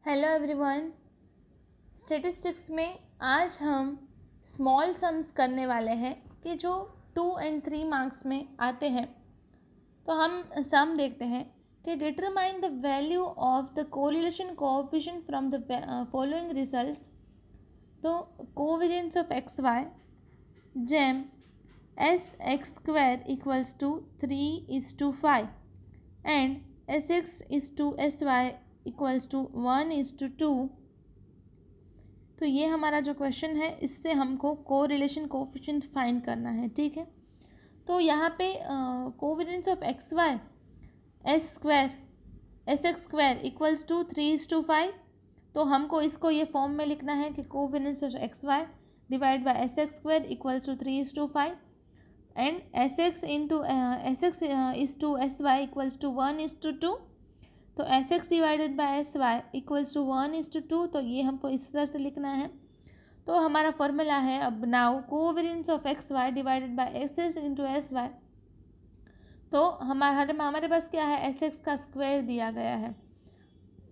Hello everyone. Statistics में आज हम स्मॉल सम्स करने वाले हैं कि जो 2 और 3 मार्क्स में आते हैं। तो हम सम देखते हैं कि determine the value of the correlation coefficient from the following results. तो कोवेरिएंस ऑफ एक्स वाई जेम s(x)² equals to 3:5 and s(x):sy equals to 1:2। तो ये हमारा जो क्वेश्चन है, इससे हमको कोरिलेशन कोएफिशिएंट फाइंड करना है। ठीक है, तो यहाँ पे covariance of x y s(x)² equals to 3:5। तो हमको इसको ये फॉर्म में लिखना है कि covariance of x y divide by s(x)² equals to 3:5 and s(x):sy equals to 1:2। तो s(x) divided by sy equals to 1:2। तो ये हमको इस तरह से लिखना है। तो हमारा फॉर्मूला है अब now covariance of x y divided by s(x) into sy। तो हमारे पास क्या है, s(x) का स्क्वायर दिया गया है।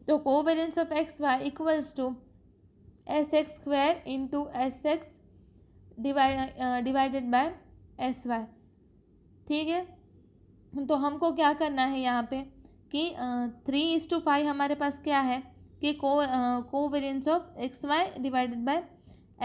तो covariance of x y equals to s(x)² into s(x) divided by sy। ठीक है, तो हमको क्या करना है यहाँ पे कि 3:5 हमारे पास क्या है कि covariance of x y divided by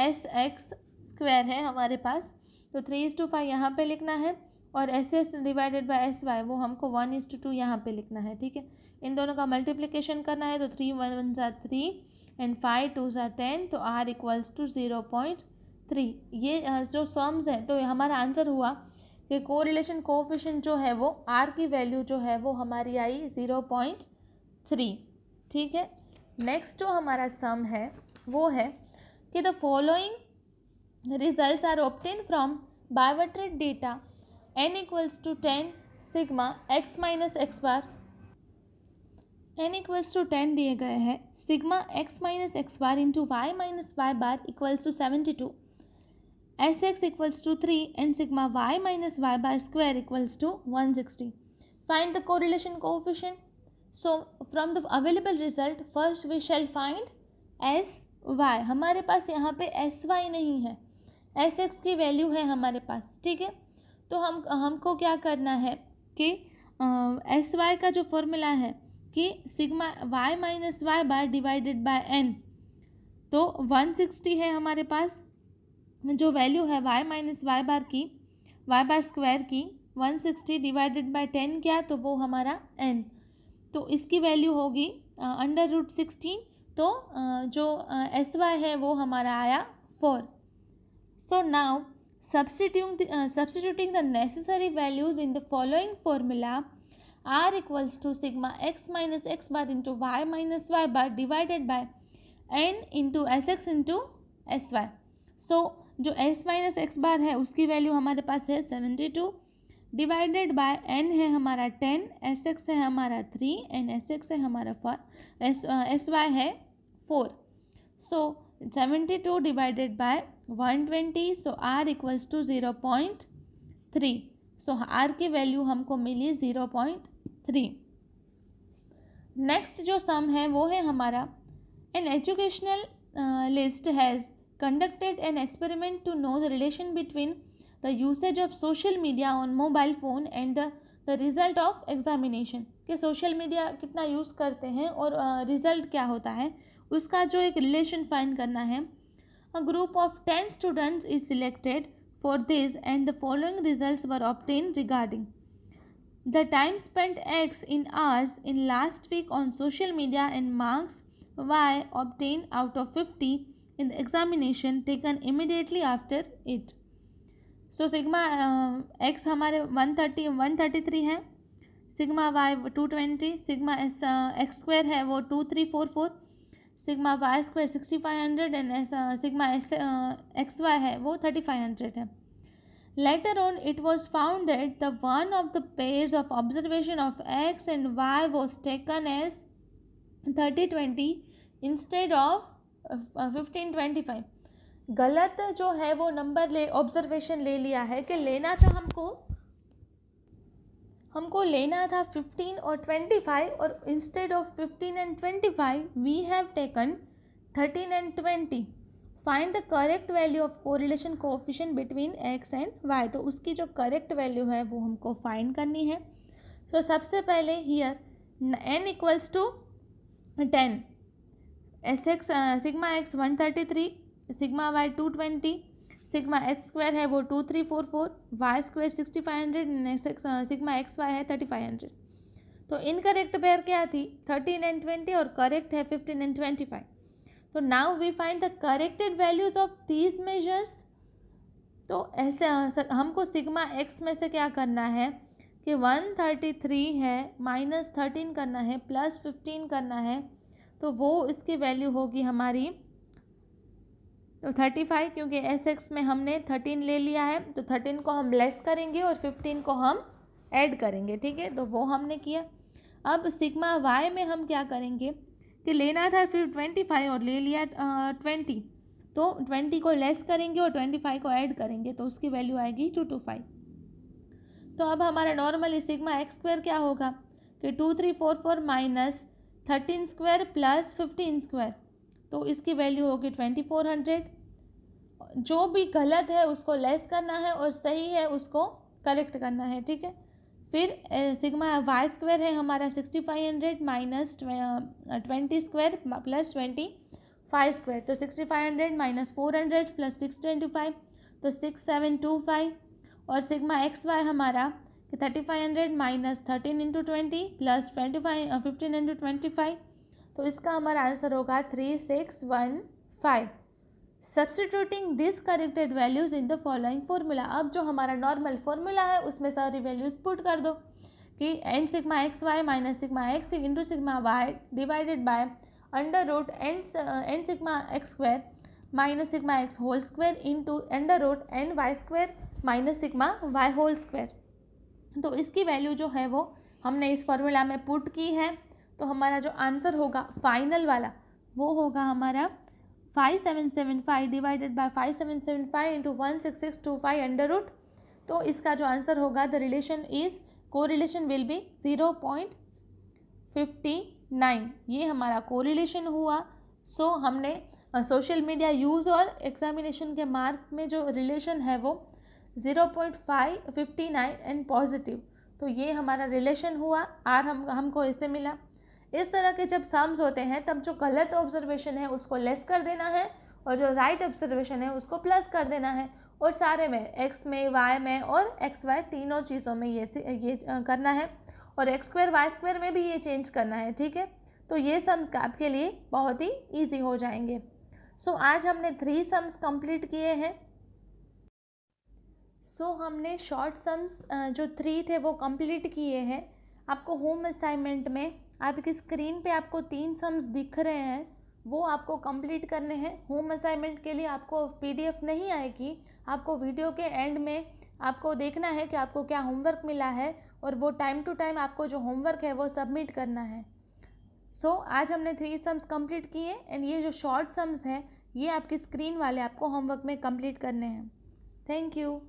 s(x)² है हमारे पास। तो 3:5 यहाँ पे लिखना है और s(x) डिवाइडेड बाय sy वो हमको 1:2 यहाँ पे लिखना है। ठीक है, इन दोनों का मल्टीप्लिकेशन करना है। तो 3 × 1 = 3 एंड 5 × 2 = 10। तो r इक्वल्स टू 0.3। ये जो सम्स हैं, तो हमारा आंसर हुआ कि कोरिलेशन कोएफिशिएंट जो है वो r की वैल्यू जो है वो हमारी आई 0.3। ठीक है, नेक्स्ट जो हमारा सम है वो है कि the following results are obtain from biometric data n equals to 10 sigma x minus x bar. n equals to 10 दिए गए हैं। Sigma x minus x bar into y minus y bar equals to 72, s(x) equals to 3 and sigma y minus y bar square equals to 160. Find the correlation coefficient. So from the available result, first we shall find sy. हमारे पास यहाँ पे sy नहीं है, s(x) की value है हमारे पास। ठीक है, तो हमको क्या करना है कि sy का जो फॉर्मूला है कि sigma y minus y bar divided by n। तो 160 है हमारे पास जो वैल्यू है y माइनस वाई बार की, वाई बार स्क्वायर की 160 डिवाइडेड बाय 10 क्या, तो वो हमारा n। तो इसकी वैल्यू होगी √16। तो जो sy है वो हमारा आया 4। So now substituting the necessary values in the following formula, r equals to sigma x minus x bar into y minus y bar divided by n into s(x) into sy। So जो s minus x बार है उसकी value हमारे पास है 72 divided by n है हमारा 10, s(x) है हमारा 3 and s(x) है हमारा 4, sy है 4। So 72 divided by 120। So r equals to 0.3। So r की वैल्यू हमको मिली 0.3। नेक्स्ट जो सम है वो है हमारा an educational list has conducted an experiment to know the relation between the usage of social media on mobile phone and the result of examination। कि social media कितना यूज़ करते हैं और रिज़ल्ट क्या होता है, उसका जो एक रिलेशन फाइंड करना है। A group of 10 students is selected for this and the following results were obtain regarding the time spent x in hours in last week on social media and marks y obtained out of 50 in the examination taken immediately after it. So sigma x हमारे 133 है, sigma y 220, sigma x² है वो 2344, sigma y² 6500 and sigma xy है वो 3500 है। Later on it was found that the one of the pairs of observation of x and y was taken as 30-20 instead of 15-25। गलत जो है वो number observation ले लिया है कि लेना था हमको लेना था 15 और 25 और instead of 15 and 25 we have taken 13 and 20. Find the correct value of correlation coefficient between x and y. तो उसकी जो करेक्ट वैल्यू है वो हमको फाइंड करनी है. तो सबसे पहले here n equals to 10, sigma x 133, sigma y 220, sigma x square है वो 2344, y square 6500, sigma x y है 3500. तो इनकरेक्ट पेयर क्या थी 13 एंड 20 और करेक्ट है 15 एंड 25. तो now we find the corrected values of these measures. तो ऐसे हमको सिग्मा एक्स में से क्या करना है कि 133 है माइनस 13 करना है प्लस 15 करना है. तो वो इसकी वैल्यू होगी हमारी तो 35, क्योंकि एस एक्स में हमने 13 ले लिया है तो 13 को हम लेस करेंगे और 15 को हम ऐड करेंगे. ठीक है, तो वो हमने किया. अब सिग्मा वाई में हम क्या करेंगे कि लेना था फिर 25 और ले लिया 20, तो 20 को लेस करेंगे और 25 को ऐड करेंगे तो उसकी वैल्यू आएगी 225. तो अब हमारा नॉर्मली सिग्मा एक्स स्क्वायर क्या होगा कि 2344 माइनस 13 स्क्वायर प्लस 15 स्क्वायर, तो इसकी वैल्यू होगी 2400. जो भी गलत है उसको लेस करना है और सही है उसको करेक्ट करना है. ठीक है, फिर सिग्मा वाई स्क्वायर है हमारा 6500 माइनस 20 स्क्वायर प्लस 25 स्क्वायर, तो 6500 माइनस 400 प्लस 625 तो 6725. और सिग्मा एक्स वाई हमारा 3500 माइनस 13 इंटू 20 प्लस 15 इंटू 25, तो इसका हमारा आंसर होगा 3615. Substituting this corrected values in the following formula. अब जो हमारा नॉर्मल फार्मूला है उसमें सारी वैल्यूज़ पुट कर दो कि n sigma x y minus sigma x into sigma y divided by under root n sigma x square minus sigma x whole square into under root n y square minus sigma y whole square. तो इसकी value जो है वो हमने इस formula में put की है. तो हमारा जो आंसर होगा फाइनल वाला वो होगा हमारा 5775 divided by 5775 into 16625 under root. तो इसका जो आंसर होगा the relation is correlation will be 0.59. ये हमारा कोरिलेशन हुआ. सो हमने सोशल मीडिया यूज़ और एग्जामिनेशन के मार्क में जो रिलेशन है वो 0.559 एंड पॉजिटिव. तो ये हमारा रिलेशन हुआ. आर हमको इससे मिला. इस तरह के जब सम्स होते हैं तब जो गलत ऑब्जर्वेशन है उसको लेस कर देना है और जो राइट ऑब्जर्वेशन है उसको प्लस कर देना है. और सारे में एक्स में वाई में और एक्स वाई तीनों चीज़ों में ये करना है और एक्स स्क्वायर वाई स्क्वायर में भी ये चेंज करना है. ठीक है, तो ये सम्स आपके लिए बहुत ही ईजी हो जाएंगे. सो आज हमने 3 सम्स कंप्लीट किए हैं. सो हमने शॉर्ट सम्स जो 3 थे वो कंप्लीट किए हैं. आपको होम असाइनमेंट में आपकी स्क्रीन पे आपको 3 सम्स दिख रहे हैं, वो आपको कंप्लीट करने हैं. होम असाइनमेंट के लिए आपको पीडीएफ नहीं आएगी, आपको वीडियो के एंड में आपको देखना है कि आपको क्या होमवर्क मिला है और वो टाइम टू टाइम आपको जो होमवर्क है वो सबमिट करना है. सो आज हमने 3 सम्स कंप्लीट किए एंड ये जो शॉर्ट सम्स हैं ये आपकी स्क्रीन वाले आपको होमवर्क में कंप्लीट करने हैं. Thank you.